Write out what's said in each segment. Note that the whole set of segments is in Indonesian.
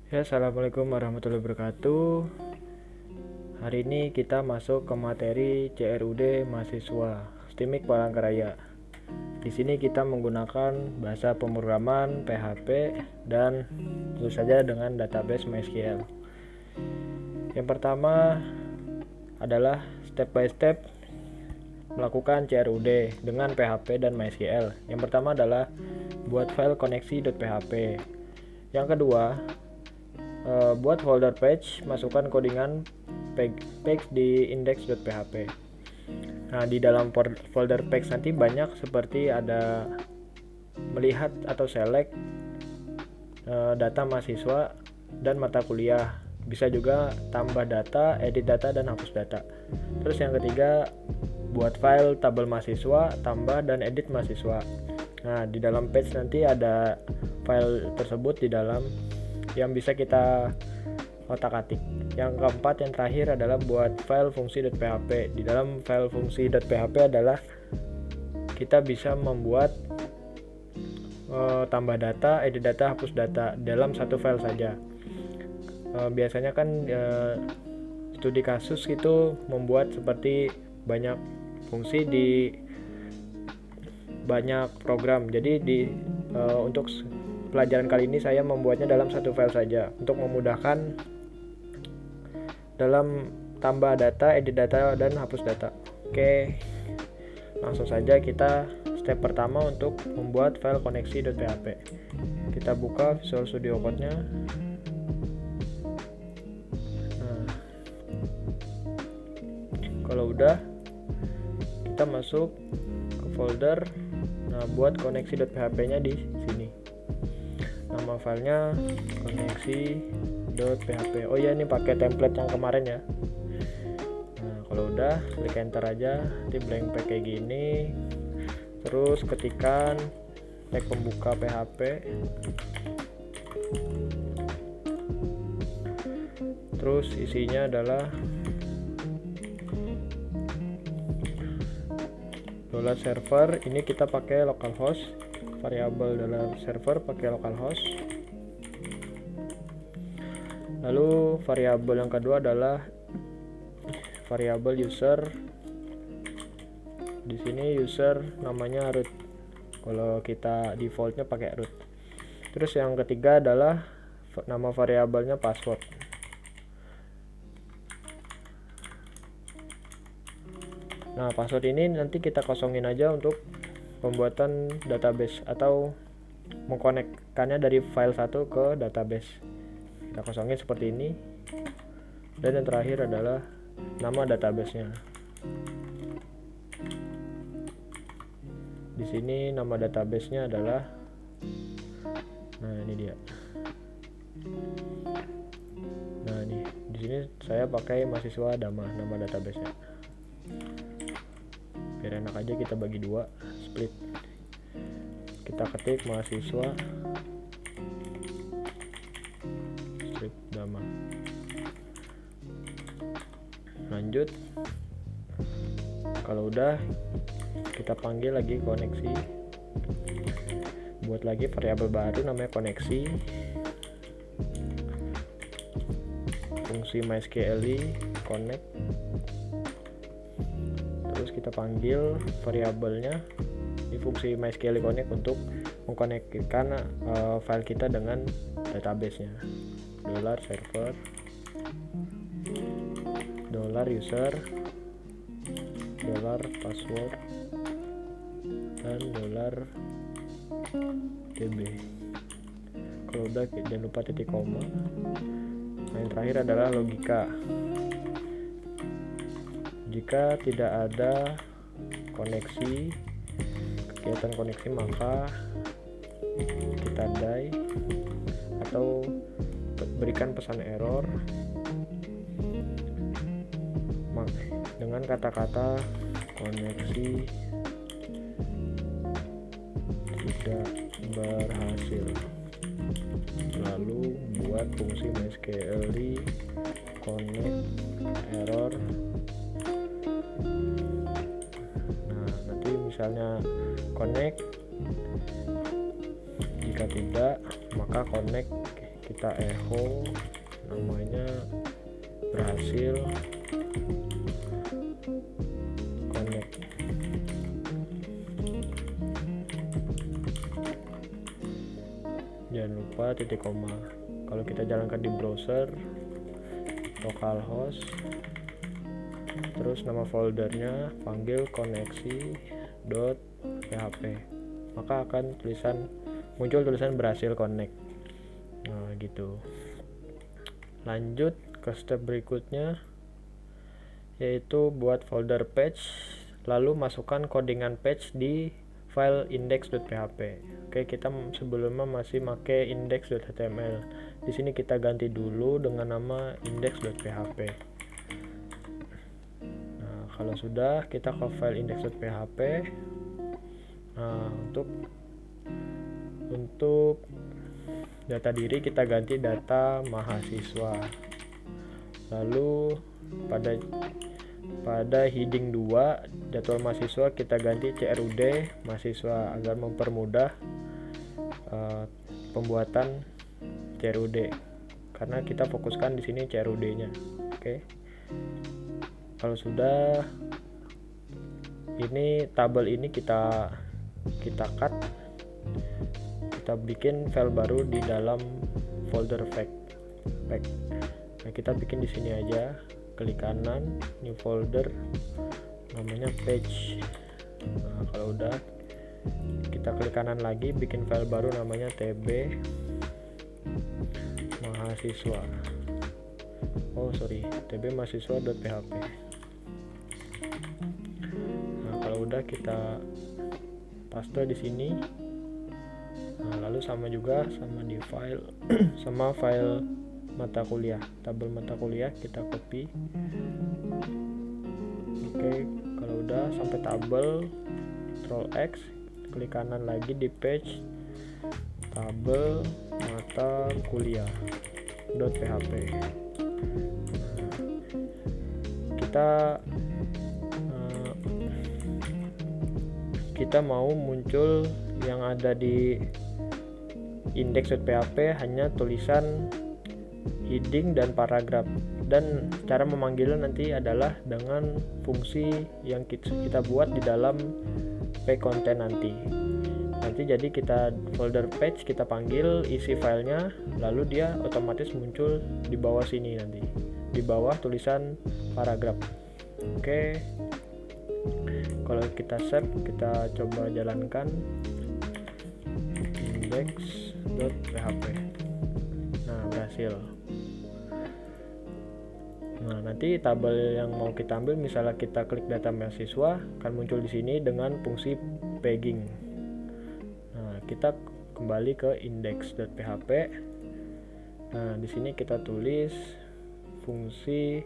Ya, assalamualaikum warahmatullahi wabarakatuh. Hari ini kita masuk ke materi CRUD mahasiswa STIMIK Palangkaraya. Di sini kita menggunakan bahasa pemrograman PHP dan tentu saja dengan database MySQL. Yang pertama adalah step by step melakukan CRUD dengan PHP dan MySQL. Yang pertama adalah buat file koneksi.php. Yang kedua, buat folder page, masukkan codingan page di index.php. Nah, di dalam folder page nanti banyak seperti ada melihat atau select data mahasiswa dan mata kuliah. Bisa juga tambah data, edit data, dan hapus data. Terus yang ketiga, buat file tabel mahasiswa, tambah dan edit mahasiswa. Nah, di dalam page nanti ada file tersebut di dalam yang bisa kita otak-atik. Yang keempat, yang terakhir adalah buat file fungsi.php. Di dalam file fungsi.php adalah kita bisa membuat tambah data, edit data, hapus data dalam satu file saja. Biasanya kan studi kasus itu membuat seperti banyak fungsi di banyak program. Jadi untuk pelajaran kali ini saya membuatnya dalam satu file saja untuk memudahkan dalam tambah data, edit data, dan hapus data. Oke, langsung saja kita step pertama untuk membuat file koneksi.php. Kita buka Visual Studio Code-nya. Nah, kalau udah, kita masuk ke folder. Nah, buat koneksi.php-nya di sini. Nama filenya koneksi.php. Oh ya, ini pakai template yang kemarin ya. Nah, kalau udah, klik enter aja. Nanti blank page kayak gini. Terus ketikkan tag pembuka PHP. Terus isinya adalah $server. Ini kita pakai localhost. Variabel dalam server pakai localhost. Lalu variabel yang kedua adalah variabel user. Di sini user namanya root. Kalau kita defaultnya pakai root. Terus yang ketiga adalah nama variabelnya password. Nah, password ini nanti kita kosongin aja untuk pembuatan database atau mengkonekkannya dari file satu ke database. Kita kosongin seperti ini. Dan yang terakhir adalah nama database-nya. Di sini nama database-nya adalah, nah ini dia. Nah, ini di sini saya pakai mahasiswa Dama nama database-nya. Biar enak aja kita bagi dua, split. Kita ketik mahasiswa strip Dama. Lanjut. Kalau udah, kita panggil lagi koneksi. Buat lagi variabel baru namanya koneksi. Fungsi MySQL connect. Terus kita panggil variabelnya di fungsi MySQL connect untuk mengkonekkan file kita dengan database-nya. $server, $user, $password, dan $db. Kalau udah, jangan lupa titik koma. Nah, yang terakhir adalah logika. Jika tidak ada koneksi, kegiatan koneksi, maka kita die atau berikan pesan error dengan kata-kata koneksi tidak berhasil. Lalu buat fungsi MySQL connect error. Nah, nanti misalnya connect, jika tidak maka connect kita echo namanya berhasil connect. Jangan lupa titik koma. Kalau kita jalankan di browser, localhost, terus nama foldernya panggil koneksi.php, maka akan muncul tulisan berhasil connect. Nah gitu. Lanjut ke step berikutnya, yaitu buat folder page, lalu masukkan codingan page di file index.php. Oke, kita sebelumnya masih pakai index.html. Di sini kita ganti dulu dengan nama index.php. Nah, kalau sudah, kita ke file index.php. Nah, untuk data diri kita ganti data mahasiswa. Lalu pada heading 2 jadwal mahasiswa kita ganti CRUD mahasiswa agar mempermudah pembuatan CRUD, karena kita fokuskan di sini CRUD-nya. Oke. Kalau sudah, ini tabel ini kita cut, kita bikin file baru di dalam folder pack. Nah, kita bikin di sini aja, klik kanan, new folder, namanya page. Nah, kalau udah, kita klik kanan lagi, bikin file baru namanya tb mahasiswa. tb mahasiswa.php. Nah, kalau udah, kita paste di sini. Nah, lalu sama di file sama file mata kuliah, tabel mata kuliah kita copy. Oke, kalau udah sampai tabel, Ctrl X, klik kanan lagi di page, tabel mata kuliah .php. Kita mau muncul yang ada di index.php hanya tulisan heading dan paragraf, dan cara memanggilnya nanti adalah dengan fungsi yang kita buat di dalam page content nanti. Jadi kita folder page kita panggil, isi filenya, lalu dia otomatis muncul di bawah sini nanti, di bawah tulisan paragraf. Oke, kalau kita save, kita coba jalankan index.php. Nah, berhasil. Nah, nanti tabel yang mau kita ambil, misalnya kita klik data mahasiswa, akan muncul di sini dengan fungsi pegging. Nah, kita kembali ke index.php. Nah, di sini kita tulis fungsi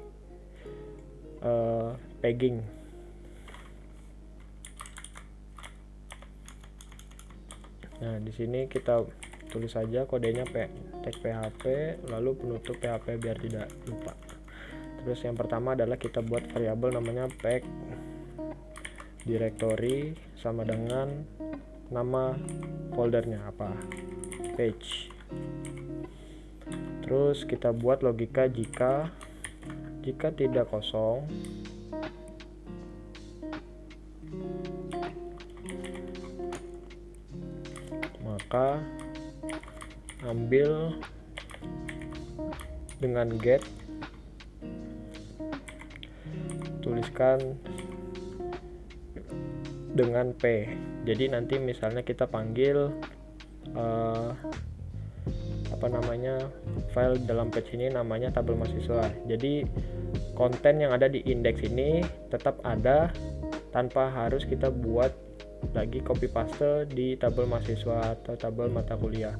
pegging. Nah, di sini kita tulis saja kodenya tag php, lalu penutup php biar tidak lupa. Terus yang pertama adalah kita buat variabel namanya pack directory sama dengan nama foldernya apa, page. Terus kita buat logika jika tidak kosong, maka ambil dengan get, tuliskan dengan p. Jadi nanti misalnya kita panggil file dalam page ini namanya tabel mahasiswa. Jadi konten yang ada di indeks ini tetap ada tanpa harus kita buat lagi copy paste di tabel mahasiswa atau tabel mata kuliah.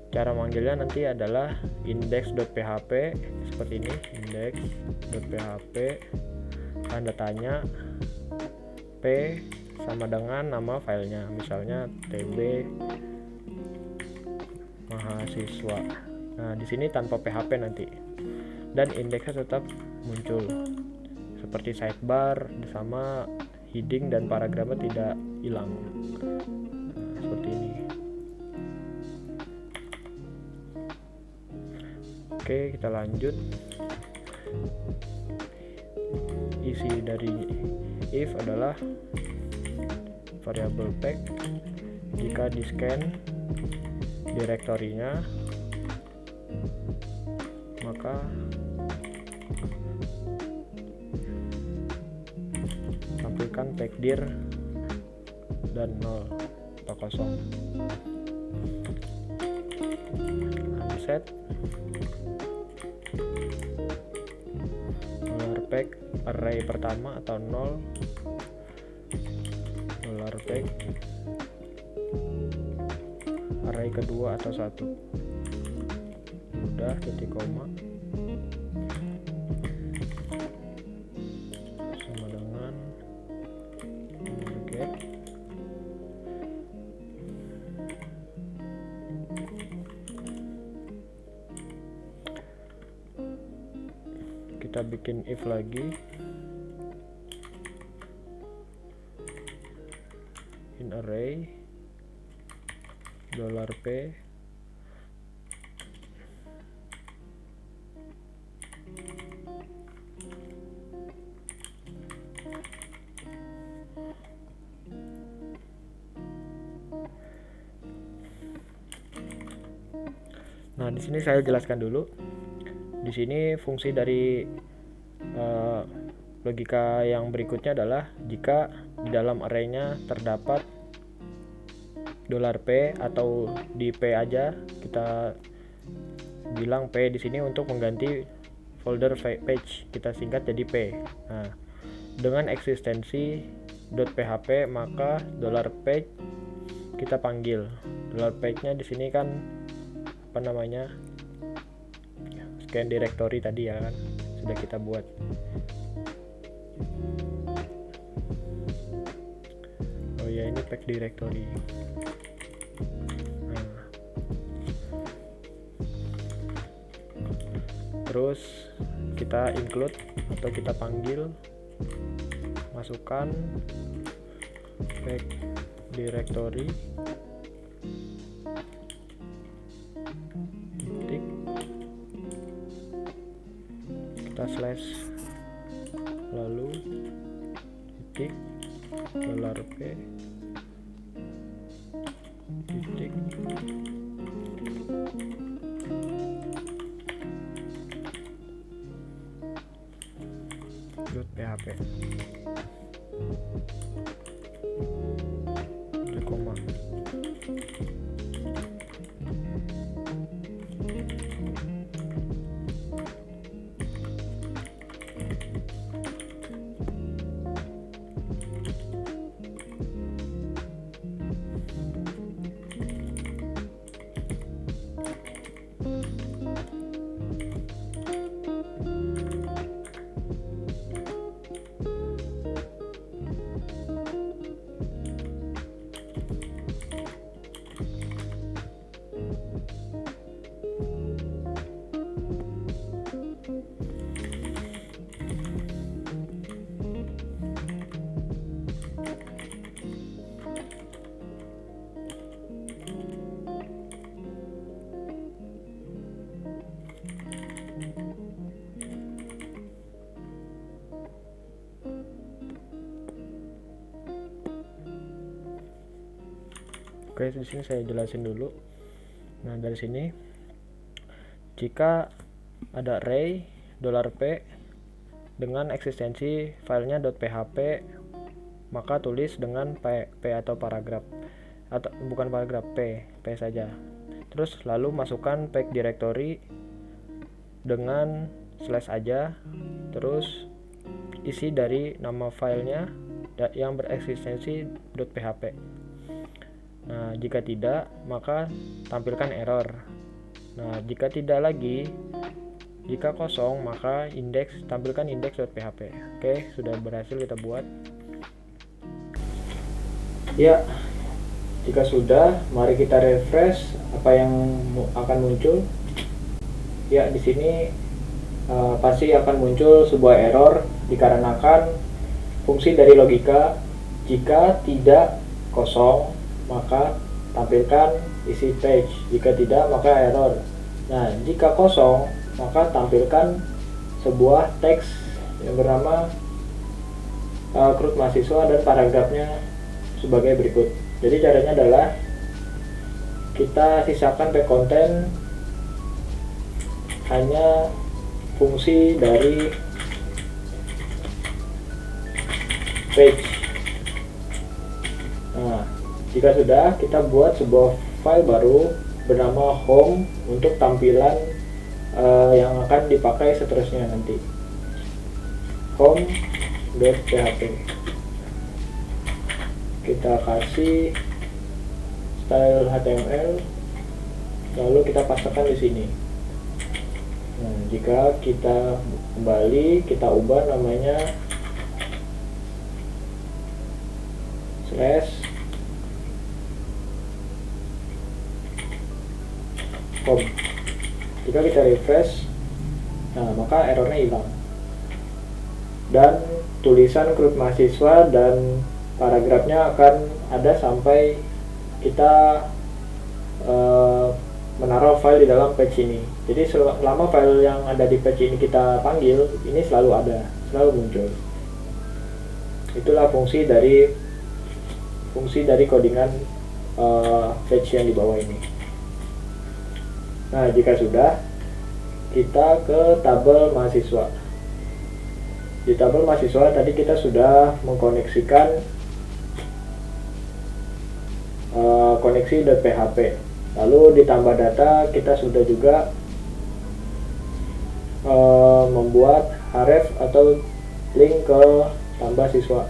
Cara manggilnya nanti adalah index.php seperti ini, index.php, tanda tanya, p sama dengan nama filenya, misalnya tb mahasiswa. Nah, di sini tanpa php nanti, dan indeksnya tetap muncul seperti sidebar sama heading dan paragrafnya tidak hilang. Nah, seperti ini. Oke, kita lanjut. Isi dari if adalah variabel pack. Jika di scan direktorinya, maka tampilkan packdir dan 0 atau kosong. Unset $pack array pertama atau 0, $pack array kedua atau 1. Udah, titik koma sama dengan get. Kita bikin if lagi, in array $p Nah, di sini saya jelaskan dulu. Di sini fungsi dari logika yang berikutnya adalah jika di dalam arraynya terdapat $p atau di p aja, kita bilang p di sini untuk mengganti folder page, kita singkat jadi p. Nah, dengan eksistensi .php maka $page kita panggil. $page-nya di sini kan apa namanya, scan directory tadi ya kan, sudah kita buat. Oh ya, ini pack directory. Nah, terus kita include atau kita panggil, masukkan pack directory titik, kita slash lalu titik $p titik .php koma. Oke, di sini saya jelasin dulu. Nah, dari sini jika ada array $p dengan eksistensi filenya .php, maka tulis dengan p atau paragraf, atau bukan paragraf, p saja. Terus lalu masukkan pack directory dengan slash aja, terus isi dari nama filenya yang bereksistensi .php. Nah, jika tidak, maka tampilkan error. Nah, jika tidak lagi, jika kosong, maka tampilkan index.php. Oke, sudah berhasil kita buat. Ya, jika sudah, mari kita refresh apa yang akan muncul. Ya, di sini pasti akan muncul sebuah error dikarenakan fungsi dari logika jika tidak kosong maka tampilkan isi page, jika tidak maka error. Nah, jika kosong maka tampilkan sebuah teks yang bernama rekrut mahasiswa dan paragrafnya sebagai berikut. Jadi caranya adalah kita sisakan tag konten hanya fungsi dari page. Nah, jika sudah, kita buat sebuah file baru bernama home untuk tampilan yang akan dipakai seterusnya nanti. home.php. Kita kasih style HTML, lalu kita pastekan di sini. Nah, jika kita kembali, kita ubah namanya /home. Jika kita refresh, nah maka errornya hilang. Dan tulisan rekrut mahasiswa dan paragrafnya akan ada sampai kita menaruh file di dalam page ini. Jadi selama file yang ada di page ini kita panggil, ini selalu ada, selalu muncul. Itulah fungsi dari codingan page yang di bawah ini. Nah, jika sudah, kita ke tabel mahasiswa. Di tabel mahasiswa tadi kita sudah mengkoneksikan koneksi.php. Lalu ditambah data, kita sudah juga membuat href atau link ke tambah siswa.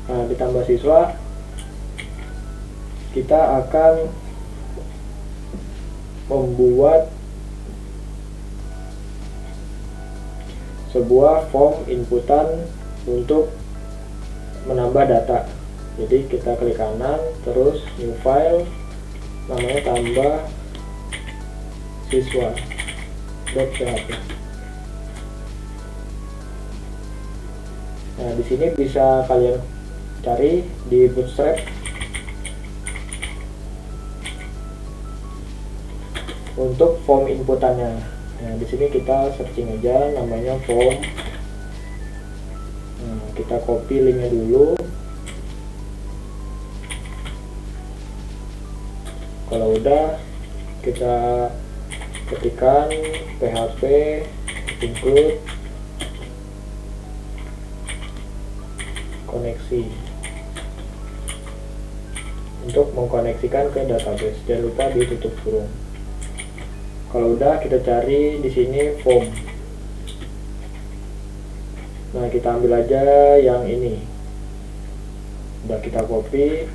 Nah, di tambah siswa kita akan membuat sebuah form inputan untuk menambah data. Jadi kita klik kanan, terus new file, namanya tambah siswa.php. Nah, di sini bisa kalian cari di Bootstrap untuk form inputannya. Nah, di sini kita searching aja namanya form. Nah, kita copy linknya dulu. Kalau udah, kita ketikkan php include koneksi untuk mengkoneksikan ke database. Jangan lupa ditutup kurung. Kalau udah, kita cari di sini form. Nah, kita ambil aja yang ini. Udah kita copy,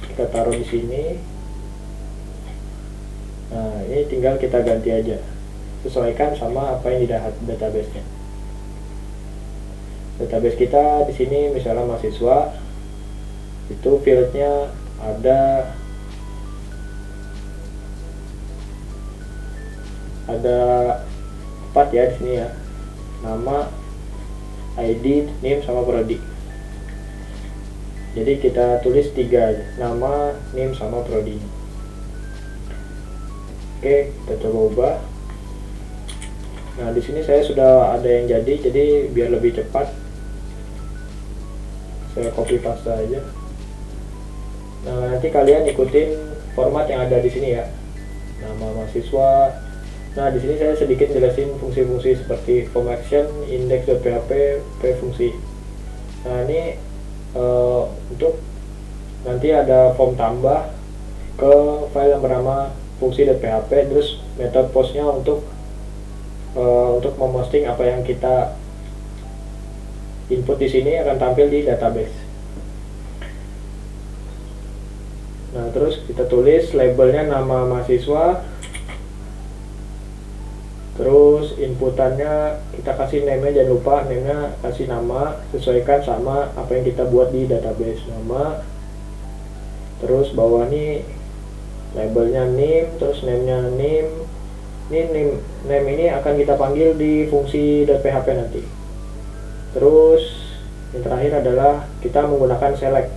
kita taruh di sini. Nah, ini tinggal kita ganti aja, sesuaikan sama apa yang di database-nya. Database kita di sini misalnya mahasiswa, itu fieldnya ada 4 ya di sini ya, nama, ID, name, sama prodi. Jadi kita tulis 3 aja, nama, name, sama prodi. Oke, kita coba ubah. Nah, di sini saya sudah ada yang jadi biar lebih cepat, saya copy paste aja. Nah, nanti kalian ikutin format yang ada di sini ya, nama mahasiswa. Nah, di sini saya sedikit jelasin fungsi-fungsi seperti form action, index.php, fungsi. Nah, ini untuk nanti ada form tambah ke file yang bernama fungsi.php, terus method postnya untuk memposting apa yang kita input di sini akan tampil di database. Nah, terus kita tulis labelnya nama mahasiswa, terus inputannya kita kasih name-nya, jangan lupa name-nya kasih nama, sesuaikan sama apa yang kita buat di database, nama. Terus bawah nih labelnya name, terus name-nya name. Ini name ini akan kita panggil di fungsi.php nanti. Terus yang terakhir adalah kita menggunakan select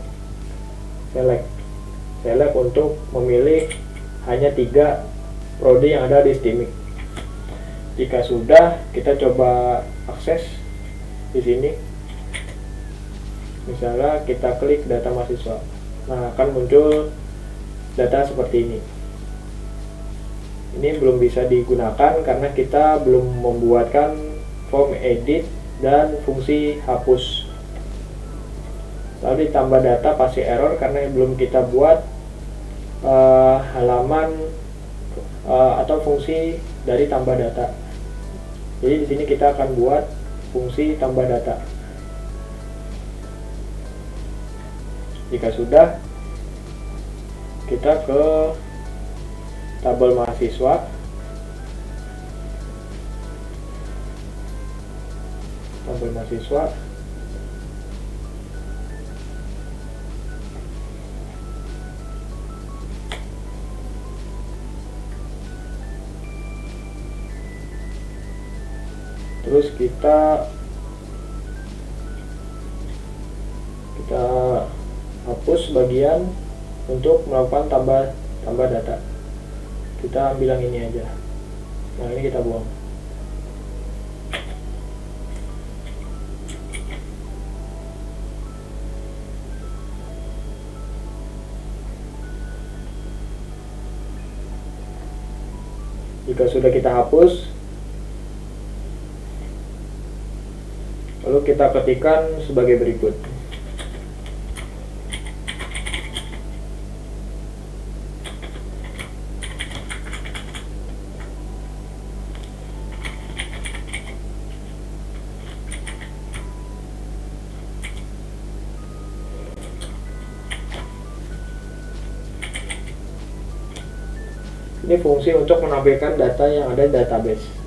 untuk memilih hanya 3 prodi yang ada di Steamik. Jika sudah, kita coba akses di sini. Misalnya kita klik data mahasiswa. Nah, akan muncul data seperti ini. Ini belum bisa digunakan karena kita belum membuatkan form edit dan fungsi hapus. Lalu ditambah data pasti error karena belum kita buat halaman atau fungsi dari tambah data. Jadi di sini kita akan buat fungsi tambah data. Jika sudah, kita ke tabel mahasiswa. Tabel mahasiswa. Terus kita hapus bagian untuk melakukan tambah data. Kita ambil yang ini aja. Nah, ini kita buang. Jika sudah kita hapus, lalu kita ketikkan sebagai berikut. Ini fungsi untuk menampilkan data yang ada di database.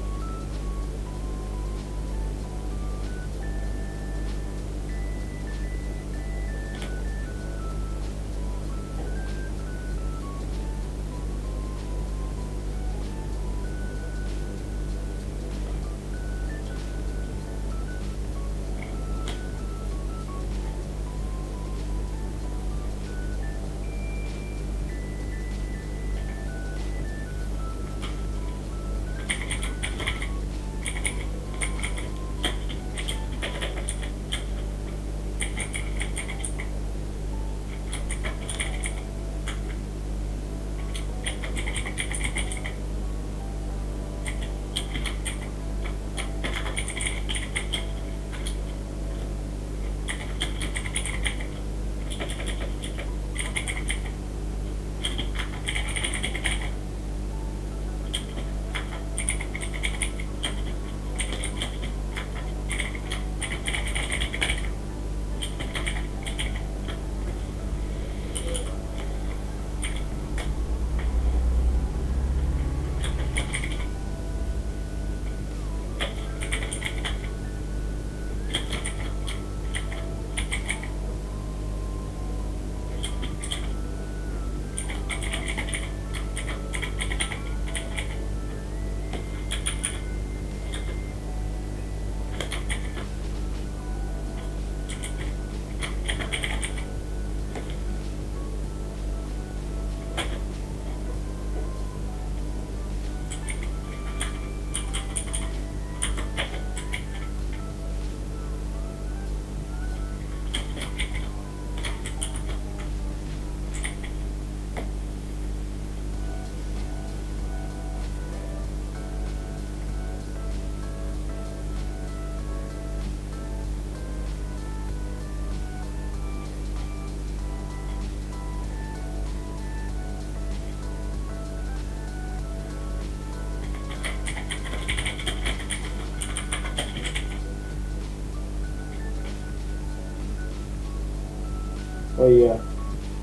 Oh iya,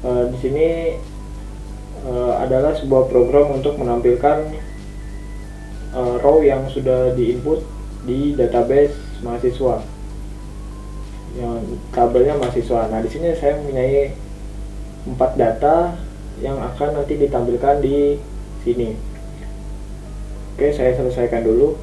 di sini adalah sebuah program untuk menampilkan row yang sudah diinput di database mahasiswa, yang tabelnya mahasiswa. Nah, di sini saya mempunyai 4 data yang akan nanti ditampilkan di sini. Oke, saya selesaikan dulu.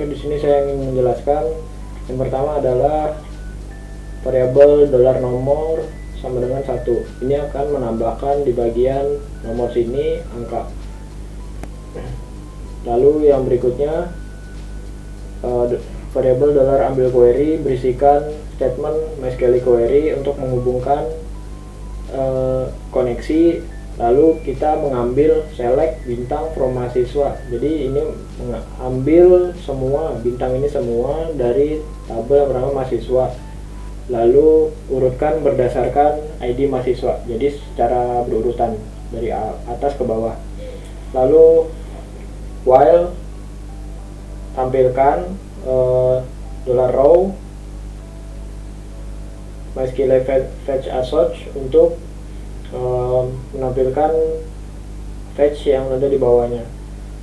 Oke, di sini saya ingin menjelaskan yang pertama adalah variabel dolar nomor sama dengan 1. Ini akan menambahkan di bagian nomor sini angka. Lalu yang berikutnya variabel dolar ambil query berisikan statement MySQL query untuk menghubungkan koneksi. Lalu kita mengambil select bintang from mahasiswa. Jadi ini mengambil semua bintang ini semua dari tabel yang bernama mahasiswa. Lalu urutkan berdasarkan ID mahasiswa. Jadi secara berurutan dari atas ke bawah. Lalu while tampilkan $row MySQL fetch assoc untuk menampilkan fetch yang ada di bawahnya.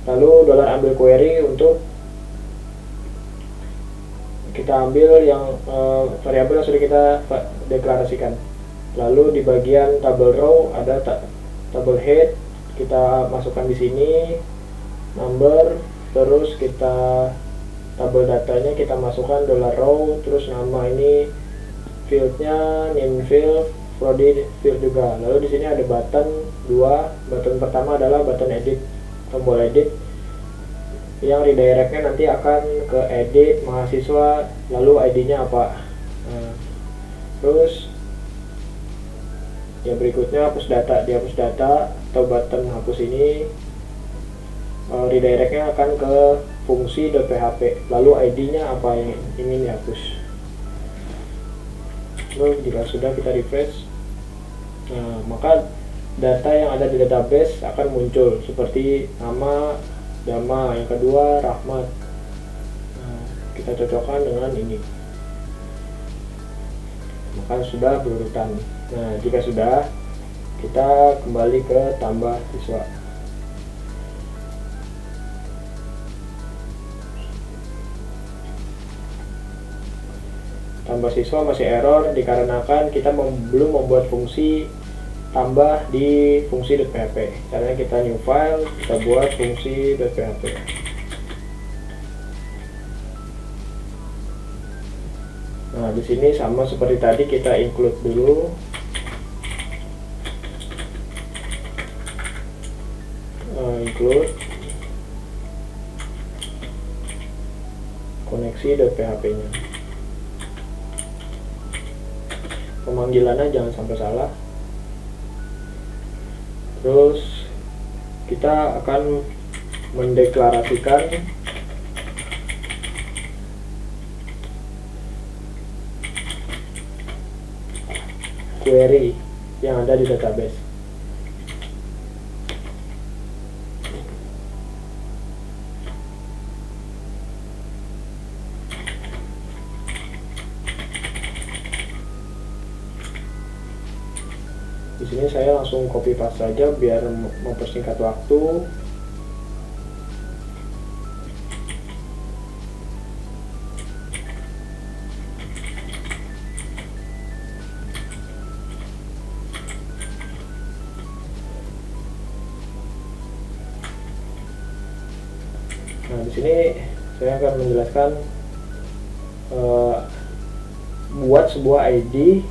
Lalu $ambil query untuk kita ambil yang variabel yang sudah kita deklarasikan. Lalu di bagian tabel row ada tabel head, kita masukkan di sini number, terus kita tabel datanya kita masukkan $row, terus nama ini fieldnya name field, prodi field juga. Lalu di sini ada button 2. Button pertama adalah button edit, tombol edit yang redirectnya nanti akan ke edit mahasiswa, lalu ID-nya apa. Terus yang berikutnya hapus data. Di hapus data atau button hapus ini redirectnya akan ke fungsi .php, lalu ID-nya apa yang ingin dihapus. Lalu jika sudah kita refresh, maka data yang ada di database akan muncul seperti nama Dama, yang kedua Rahmat. Kita cocokkan dengan ini, maka sudah berurutan. Nah, jika sudah, kita kembali ke tambah siswa. Tambah siswa masih error dikarenakan kita belum membuat fungsi tambah di fungsi .php. Caranya kita new file, kita buat fungsi .php. Nah, di sini sama seperti tadi, kita include dulu. Include koneksi .php-nya. Pemanggilannya jangan sampai salah. Terus kita akan mendeklarasikan query yang ada di database. Di sini saya langsung copy paste saja biar mempersingkat waktu. Nah, di sini saya akan menjelaskan buat sebuah ID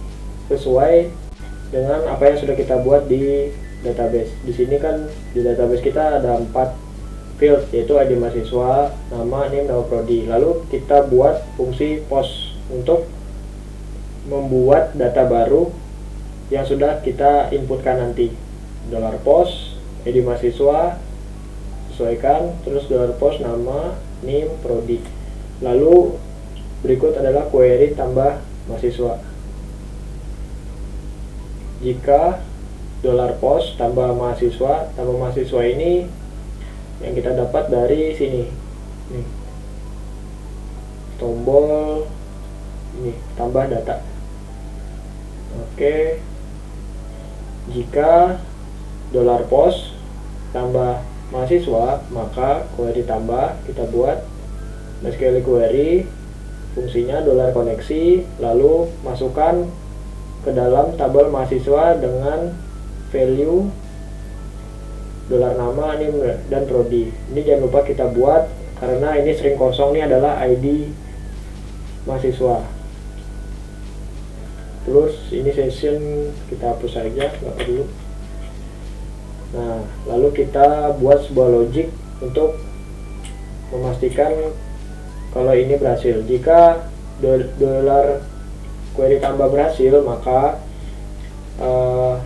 sesuai dengan apa yang sudah kita buat di database. Di sini kan di database kita ada 4 field, yaitu ID mahasiswa, nama, name, nama prodi. Lalu kita buat fungsi post untuk membuat data baru yang sudah kita inputkan nanti. $post ID mahasiswa sesuaikan, terus $post nama, name, prodi. Lalu berikut adalah query tambah mahasiswa. Jika $post tambah mahasiswa ini yang kita dapat dari sini nih, tombol ini tambah data. Oke, jika $post tambah mahasiswa, maka query tambah kita buat MySQL query, fungsinya $koneksi, lalu masukkan ke dalam tabel mahasiswa dengan value $nama, name, dan prodi. Ini jangan lupa kita buat karena ini string kosong ini adalah ID mahasiswa. Terus ini session kita hapus saja, nggak perlu. Nah, lalu kita buat sebuah logic untuk memastikan kalau ini berhasil. Jika dolar query tambah berhasil, maka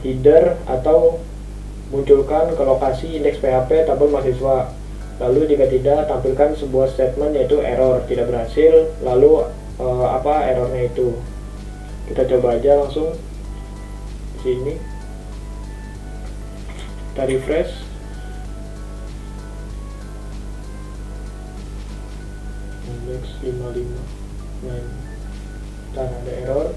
header atau munculkan ke lokasi indeks PHP tabel mahasiswa. Lalu jika tidak, tampilkan sebuah statement yaitu error, tidak berhasil. Lalu apa errornya itu? Kita coba aja langsung di sini. Kita refresh. Index 55. Nah, ada error.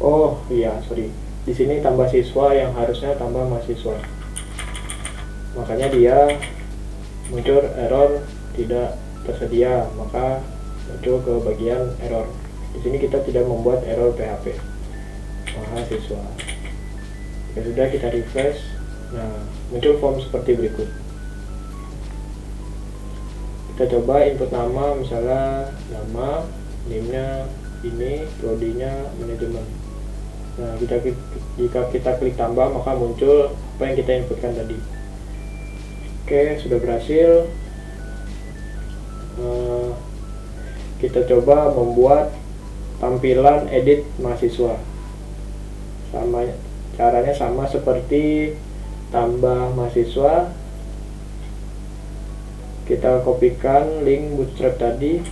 Oh iya, sorry. Di sini tambah siswa yang harusnya tambah mahasiswa. Makanya dia muncul error tidak tersedia, maka muncul ke bagian error. Di sini kita tidak membuat error PHP mahasiswa. Ya sudah, kita refresh. Nah, muncul form seperti berikut. Kita coba input nama, misalnya nama, name-nya ini, prodi-nya manajemen. Nah, jika kita klik tambah, maka muncul apa yang kita inputkan tadi. Oke, sudah berhasil. Kita coba membuat tampilan edit mahasiswa. Caranya sama seperti tambah mahasiswa. Kita kopikan link bootstrap tadi,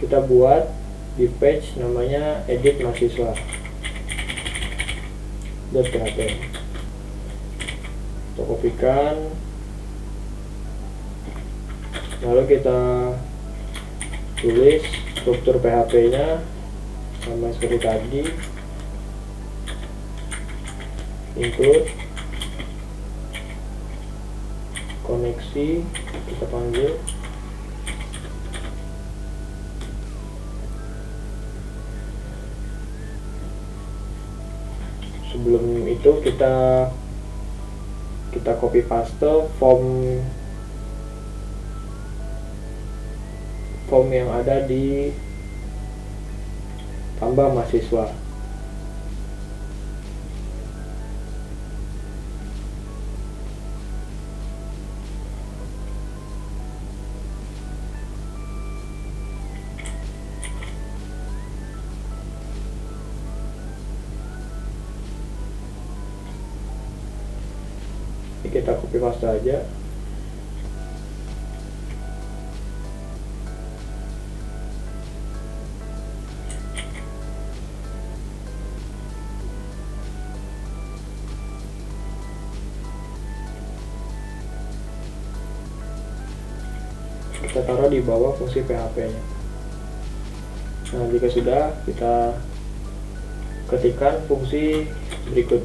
kita buat di page namanya edit mahasiswa .php. Kita kopikan, lalu kita tulis struktur PHP nya sama seperti tadi, include koneksi, kita panggil sebelum itu kita copy paste form yang ada di tambah mahasiswa. Kita copy paste aja. Kita taruh di bawah fungsi PHP-nya. Nah, jika sudah, kita ketikkan fungsi berikut.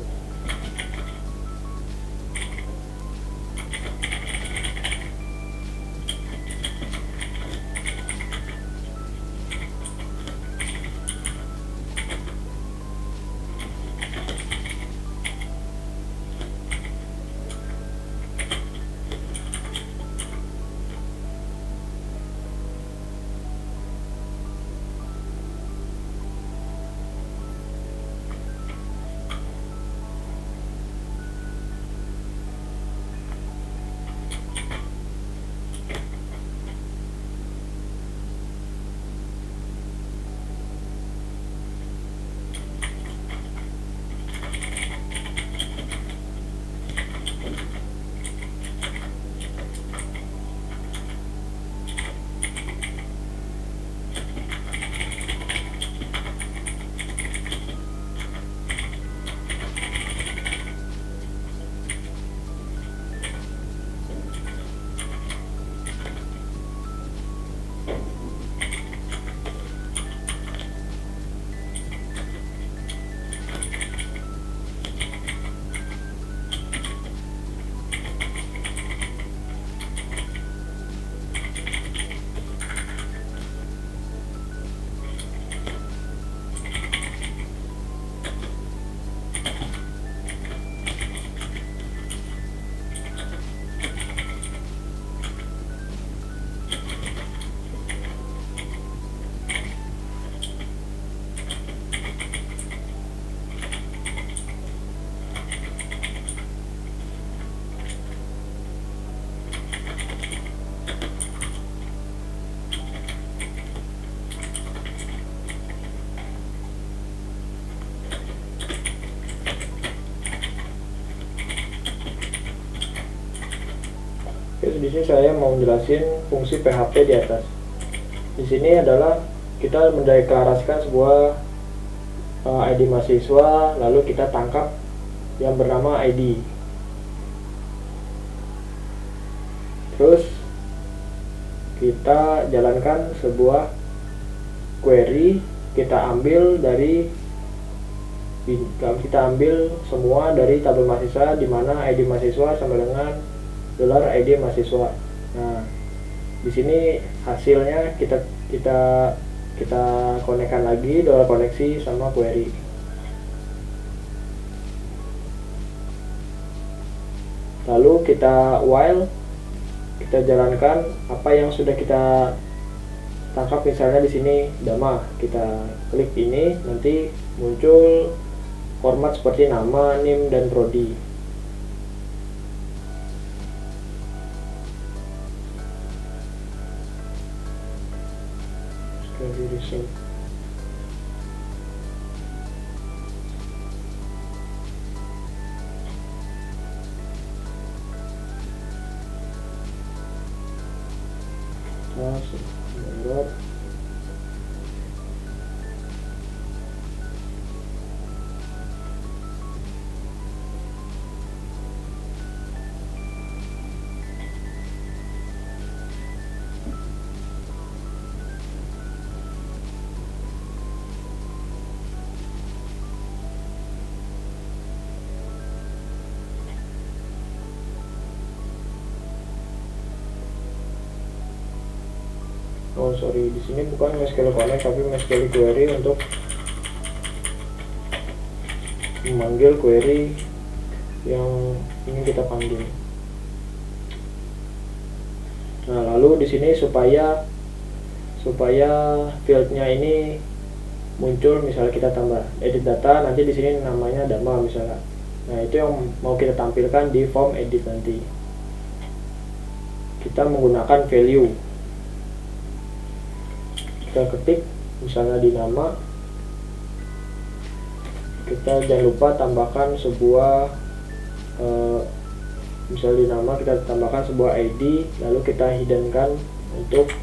Oke, di sini saya mau jelasin fungsi PHP di atas. Di sini adalah kita mendeklarasikan sebuah ID mahasiswa, lalu kita tangkap yang bernama ID. Terus kita jalankan sebuah query, kita ambil semua dari tabel mahasiswa, di mana ID mahasiswa sama dengan $ID mahasiswa. Nah, di sini hasilnya kita konekkan lagi, koneksi sama query. Lalu kita while, kita jalankan apa yang sudah kita tangkap. Misalnya di sini Dama, kita klik ini, nanti muncul format seperti nama, NIM, dan prodi. Sekali result. Download. Oh sorry, di sini bukan MySQL Connect tapi MySQL Query untuk memanggil query yang ingin kita panggil. Nah, lalu di sini supaya fieldnya ini muncul, misalnya kita tambah edit data, nanti di sini namanya Dama misalnya. Nah, itu yang mau kita tampilkan di form edit nanti. Kita menggunakan value. Kita ketik misalnya di nama, kita jangan lupa tambahkan sebuah misalnya di nama kita tambahkan sebuah ID, lalu kita hiddenkan untuk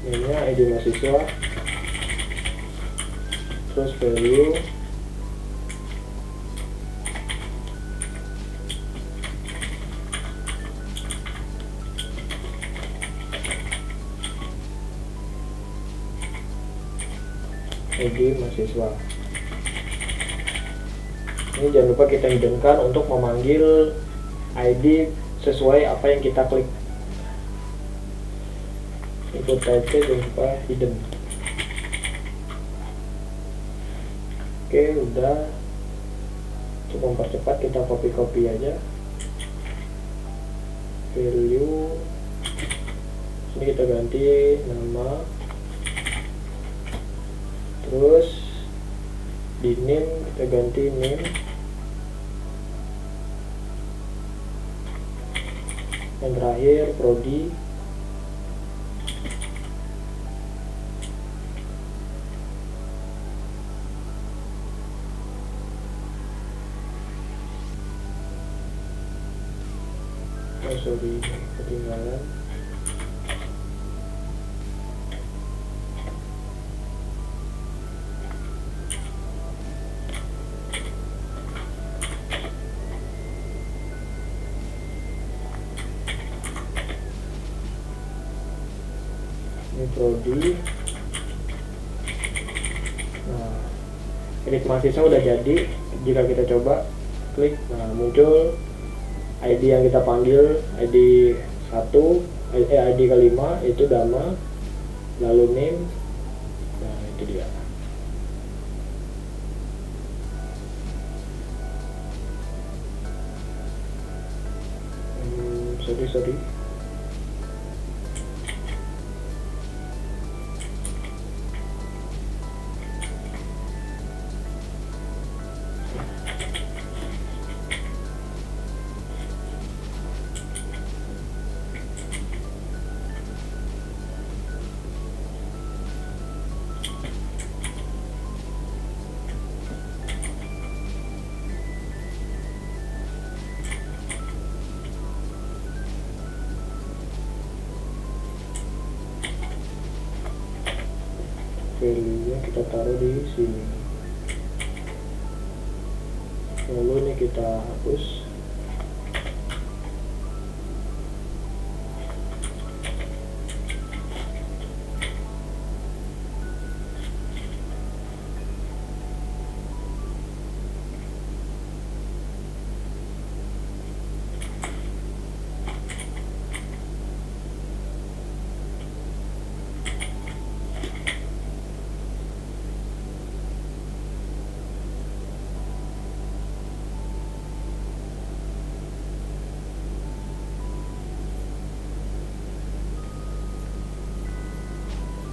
ini ID mahasiswa, terus value, ID mahasiswa. Ini jangan lupa kita hiddenkan untuk memanggil ID sesuai apa yang kita klik. Input type jangan lupa hidden. Oke, udah. Untuk mempercepat kita copy aja value. Ini kita ganti nama. Terus di name kita ganti name, yang terakhir prodi. Oh sorry, ketinggalan. Ini prodi. Nah, edit mahasiswa udah jadi. Jika kita coba klik, nah muncul ID yang kita panggil, ID 1, ID kelima itu Dama, lalu name. Nah, itu dia. Sorry. value-nya kita taruh di sini. Lalu ini kita hapus.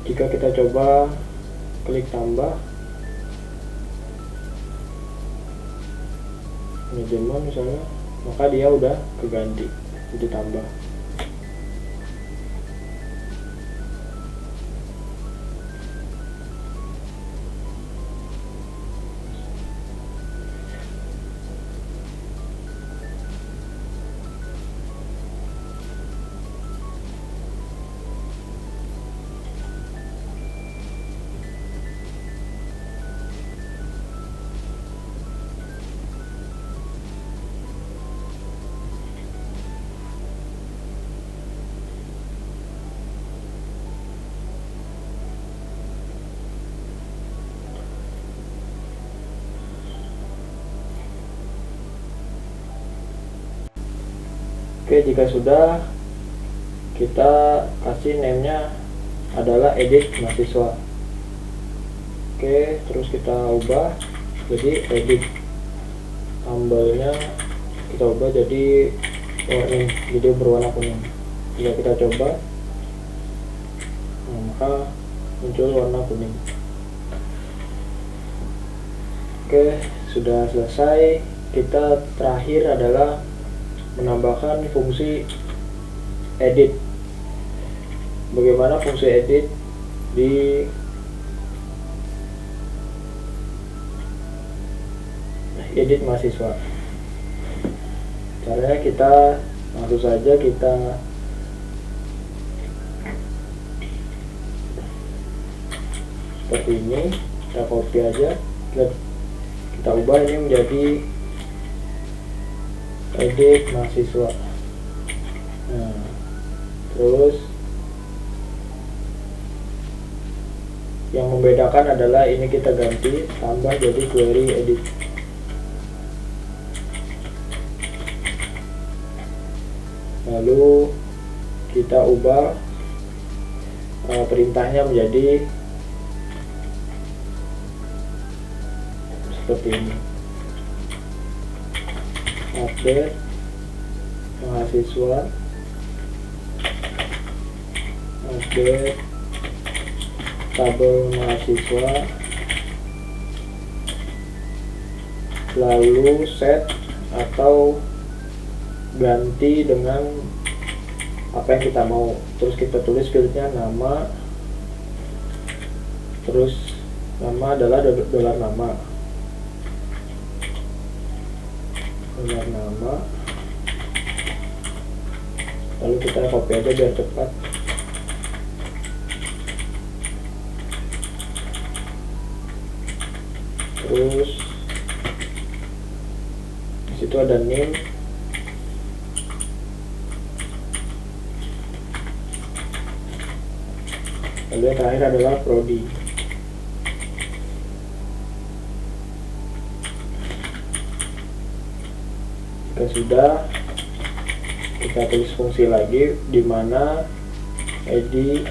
Jika kita coba klik tambah manajemen misalnya, maka dia udah keganti jadi tambah. Oke, jika sudah, kita kasih name-nya adalah edit mahasiswa. Oke, terus kita ubah jadi edit. Tambelnya kita ubah jadi warna, jadi berwarna kuning. Jika kita coba, maka muncul warna kuning. Oke, sudah selesai. Kita terakhir adalah menambahkan fungsi edit. Bagaimana fungsi edit di edit mahasiswa? Caranya kita langsung saja kita seperti ini, kita copy aja, kita ubah ini menjadi edit mahasiswa. Nah, terus yang membedakan adalah ini kita ganti tambah jadi query edit. Lalu kita ubah perintahnya menjadi seperti ini, update mahasiswa, update tabel mahasiswa, lalu set atau ganti dengan apa yang kita mau. Terus kita tulis fieldnya nama, terus nama adalah dolar nama, lalu kita copy aja biar cepat. Terus disitu ada name, lalu yang terakhir adalah prodi. Jika sudah, kita tulis fungsi lagi di mana edit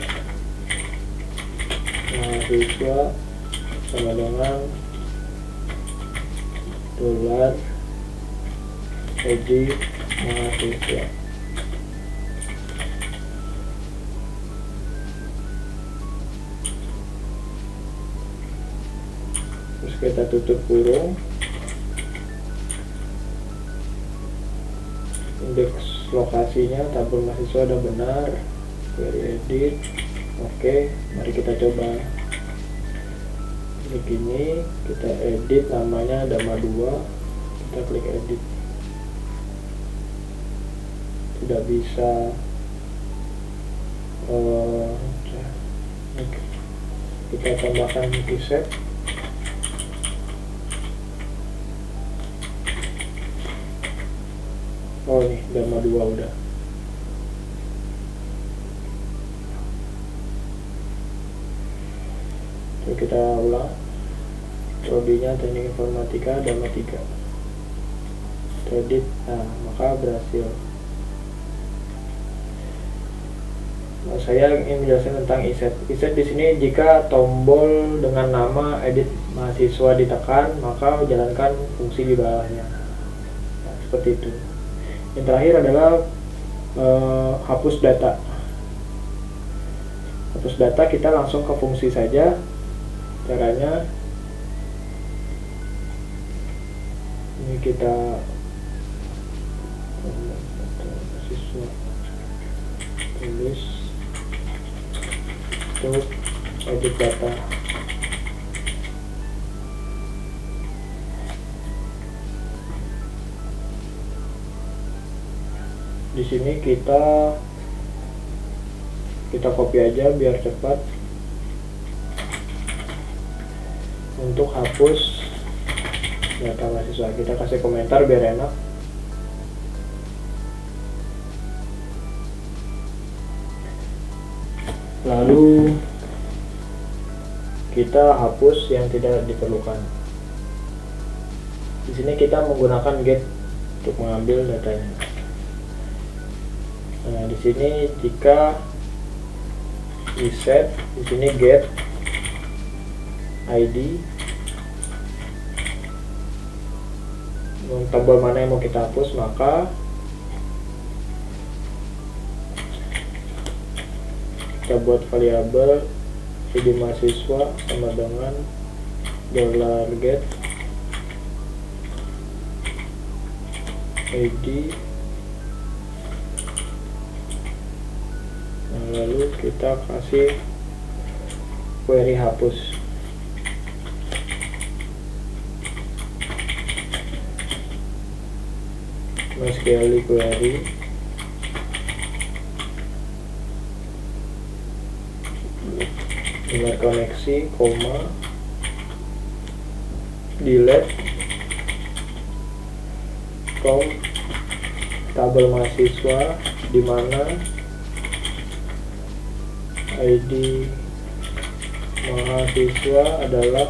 mahasiswa sama dengan dolar edit mahasiswa. Terus kita tutup kurung. Indeks lokasinya tabel mahasiswa udah benar, query edit. Oke, mari kita coba. Begini, kita edit namanya Dama 2, kita klik edit. Tidak bisa kita tambahkan reset. Oh ini gamma 2 udah. Oke, kita ulang. Prodinya teknik informatika gamma 3. Edit, nah maka berhasil. Nah, saya ingin menjelaskan tentang ESET. ESET di sini jika tombol dengan nama edit mahasiswa ditekan, maka jalankan fungsi di bawahnya. Nah, seperti itu. Yang terakhir adalah hapus data. Hapus data kita langsung ke fungsi saja. Caranya ini kita mahasiswa tulis untuk edit data. Di sini kita copy aja biar cepat. Untuk hapus data mahasiswa kita kasih komentar biar enak. Lalu kita hapus yang tidak diperlukan. Di sini kita menggunakan get untuk mengambil datanya. Nah, di sini jika reset, di sini get ID, tabel mana yang mau kita hapus, maka kita buat variabel ID mahasiswa sama dengan $get ID. Nah, lalu kita kasih query hapus. MySQL query dengan koneksi, koma, delete from tabel mahasiswa di mana ID mahasiswa adalah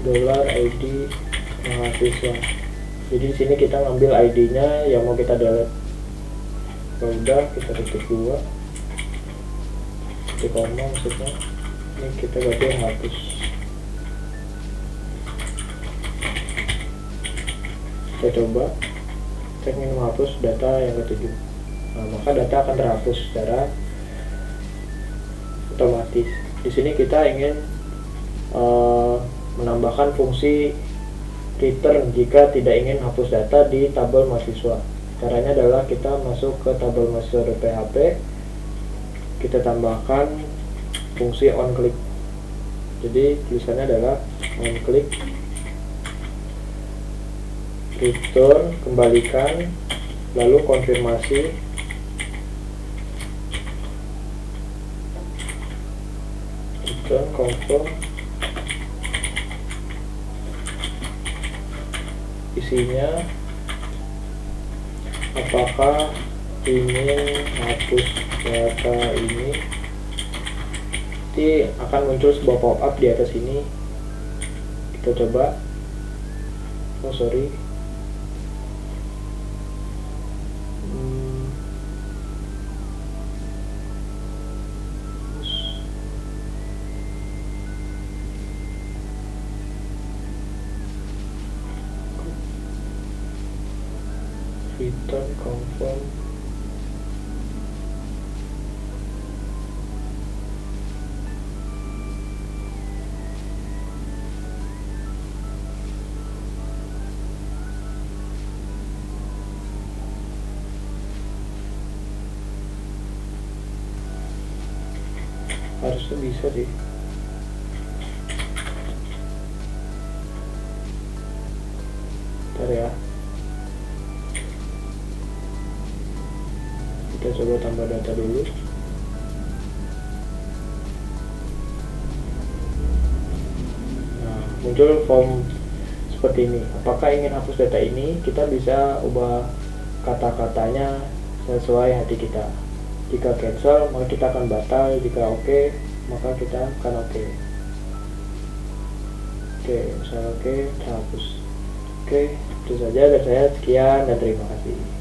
$ID mahasiswa. Jadi di sini kita ngambil ID-nya yang mau kita delete. Kalau udah kita tutup dua. Di koma maksudnya. Ini kita ganti hapus. Kita coba cek ini menghapus data yang ketujuh. Nah, maka data akan terhapus secara otomatis. Di sini kita ingin menambahkan fungsi return jika tidak ingin hapus data di tabel mahasiswa. Caranya adalah kita masuk ke tabel mahasiswa.php, kita tambahkan fungsi onClick. Jadi tulisannya adalah onClick return, kembalikan, lalu konfirmasi return confirm, isinya apakah ingin hapus data ini. Nanti akan muncul sebuah pop-up di atas ini. Kita coba. Oh sorry, return confirm. Harusnya bisa sih. Bentar ya. Kita coba tambah data dulu. muncul form seperti ini. Apakah ingin hapus data ini? Kita bisa ubah kata-katanya sesuai hati kita. Jika cancel, maka kita akan batal. Jika oke, maka kita akan oke. Oke, misalnya oke, kita hapus. Oke, itu saja dari saya. Sekian dan terima kasih.